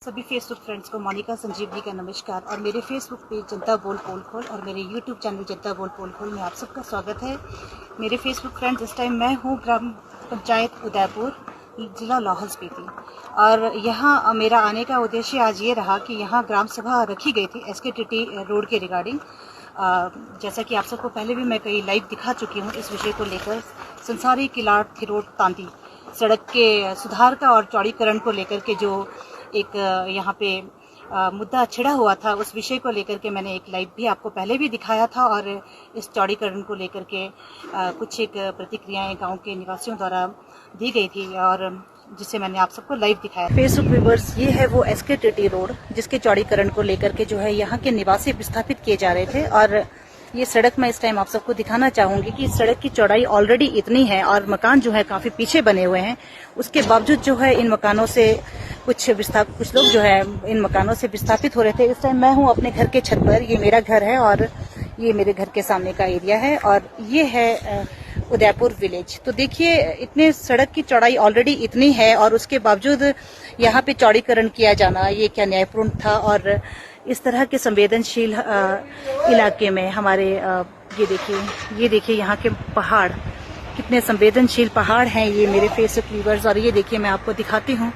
सभी Facebook friends को मोनिका संजीवनी का नमस्कार और मेरे फेसबुक पेज जनता बोल पोल खोल और मेरे यूट्यूब चैनल जनता बोल पोल खोल में आप सबका स्वागत है। मेरे फेसबुक फ्रेंड्स, इस टाइम मैं हूँ ग्राम पंचायत उदयपुर, जिला लाहौल स्पीति, और यहाँ मेरा आने का उद्देश्य आज ये रहा कि यहाँ ग्राम सभा रखी गई थी SKTT रोड के रिगार्डिंग। जैसा कि आप सबको पहले भी मैं कई लाइव दिखा चुकी हूँ इस विषय को लेकर, संसारी किलाट थिरोट तांदी सड़क के सुधार का और चौड़ीकरण को लेकर के जो एक यहाँ पे मुद्दा छिड़ा हुआ था, उस विषय को लेकर के मैंने एक लाइव भी आपको पहले भी दिखाया था और इस चौड़ीकरण को लेकर के कुछ एक प्रतिक्रियाएं गांव के निवासियों द्वारा दी गई थी और जिसे मैंने आप सबको लाइव दिखाया। फेसबुक व्यूअर्स, ये है वो SKTT रोड जिसके चौड़ीकरण को लेकर के जो है यहाँ के निवासी विस्थापित किए जा रहे थे। और ये सड़क मैं इस टाइम आप सबको दिखाना चाहूंगी कि सड़क की चौड़ाई ऑलरेडी इतनी है और मकान जो है काफी पीछे बने हुए हैं। उसके बावजूद जो है इन मकानों से कुछ लोग जो है इन मकानों से विस्थापित हो रहे थे। इस टाइम मैं हूँ अपने घर के छत पर, ये मेरा घर है और ये मेरे घर के सामने का एरिया है और ये है उदयपुर विलेज। तो देखिए, इतने सड़क की चौड़ाई ऑलरेडी इतनी है और उसके बावजूद यहाँ पे चौड़ीकरण किया जाना ये क्या न्यायपूर्ण था। और इस तरह के संवेदनशील इलाके में हमारे ये देखिए यहाँ के पहाड़, कितने संवेदनशील पहाड़ हैं ये मेरे फेसबुक व्यूअर्स। और ये देखिए, मैं आपको दिखाती हूँ,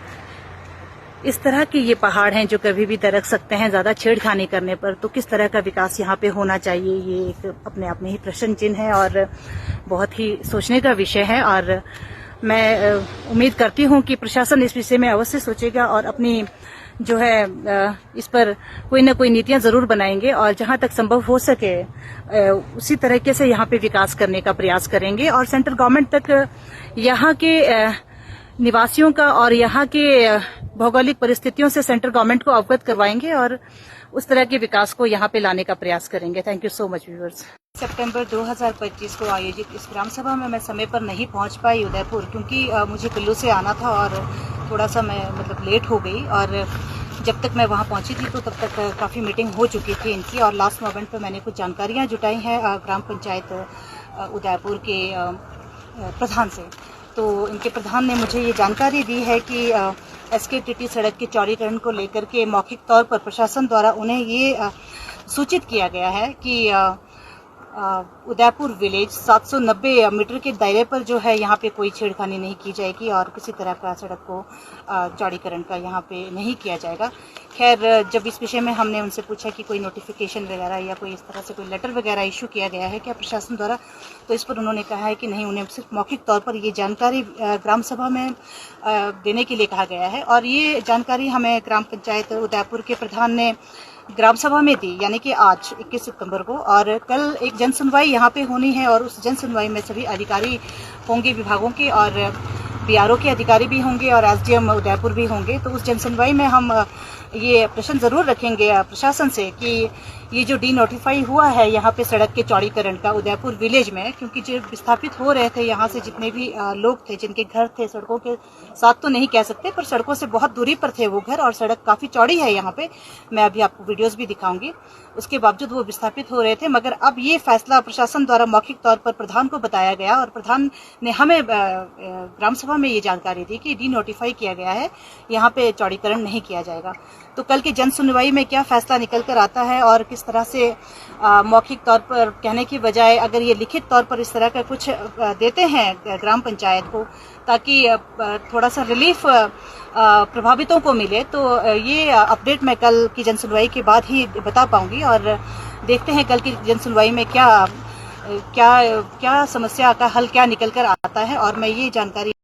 इस तरह के ये पहाड़ हैं जो कभी भी दरक सकते हैं ज्यादा छेड़खानी करने पर। तो किस तरह का विकास यहाँ पे होना चाहिए, ये एक अपने आप में ही प्रश्न चिन्ह है और बहुत ही सोचने का विषय है। और मैं उम्मीद करती हूँ कि प्रशासन इस विषय में अवश्य सोचेगा और अपनी जो है इस पर कोई ना कोई नीतियां जरूर बनाएंगे और जहां तक संभव हो सके उसी तरीके से यहाँ पे विकास करने का प्रयास करेंगे और सेंट्रल गवर्नमेंट तक यहाँ के निवासियों का और यहाँ के भौगोलिक परिस्थितियों से सेंट्रल गवर्नमेंट को अवगत करवाएंगे और उस तरह के विकास को यहाँ पे लाने का प्रयास करेंगे। Thank you so much viewers. सितंबर 2025 को आयोजित इस ग्राम सभा में मैं समय पर नहीं पहुंच पाई उदयपुर, क्योंकि मुझे कुल्लू से आना था और थोड़ा सा मैं लेट हो गई। और जब तक मैं वहां पहुंची थी तो तब तक काफ़ी मीटिंग हो चुकी थी इनकी और लास्ट मोमेंट पर मैंने कुछ जानकारियां जुटाई हैं ग्राम पंचायत उदयपुर के प्रधान से। तो इनके प्रधान ने मुझे ये जानकारी दी है कि SKTT सड़क के चौड़ीकरण को लेकर के मौखिक तौर पर प्रशासन द्वारा उन्हें ये सूचित किया गया है कि उदयपुर विलेज 790 मीटर के दायरे पर जो है यहाँ पे कोई छेड़खानी नहीं की जाएगी और किसी तरह का सड़क को चौड़ीकरण का यहाँ पे नहीं किया जाएगा। खैर, जब इस विषय में हमने उनसे पूछा कि कोई नोटिफिकेशन वगैरह या कोई इस तरह से कोई लेटर वगैरह इशू किया गया है क्या प्रशासन द्वारा, तो इस पर उन्होंने कहा है कि नहीं, उन्हें सिर्फ मौखिक तौर पर ये जानकारी ग्राम सभा में देने के लिए कहा गया है। और ये जानकारी हमें ग्राम पंचायत उदयपुर के प्रधान ने ग्राम सभा में दी, यानी कि आज 21 सितंबर को। और कल एक जन सुनवाई यहाँ पे होनी है और उस जन सुनवाई में सभी अधिकारी होंगे विभागों के और BRO के अधिकारी भी होंगे और SDM उदयपुर भी होंगे। तो उस जन सुनवाई में हम ये प्रश्न जरूर रखेंगे प्रशासन से कि ये जो नोटिफाई हुआ है यहाँ पे सड़क के चौड़ीकरण का उदयपुर विलेज में, क्योंकि जो विस्थापित हो रहे थे यहाँ से जितने भी लोग थे जिनके घर थे, सड़कों के साथ तो नहीं कह सकते पर सड़कों से बहुत दूरी पर थे वो घर और सड़क काफी चौड़ी है यहाँ पे, मैं अभी आपको वीडियोस भी दिखाऊंगी। उसके बावजूद वो विस्थापित हो रहे थे, मगर अब ये फैसला प्रशासन द्वारा मौखिक तौर पर प्रधान को बताया गया और प्रधान ने हमें ग्राम सभा में ये जानकारी दी कि नोटिफाई किया गया है, यहाँ पे चौड़ीकरण नहीं किया जाएगा। तो कल की जन सुनवाई में क्या फैसला निकल कर आता है और किस तरह से मौखिक तौर पर कहने की बजाय अगर ये लिखित तौर पर इस तरह का कुछ देते हैं ग्राम पंचायत को ताकि थोड़ा सा रिलीफ प्रभावितों को मिले, तो ये अपडेट मैं कल की जन सुनवाई के बाद ही बता पाऊंगी। और देखते हैं कल की जन सुनवाई में क्या समस्या का हल क्या निकल कर आता है और मैं ये जानकारी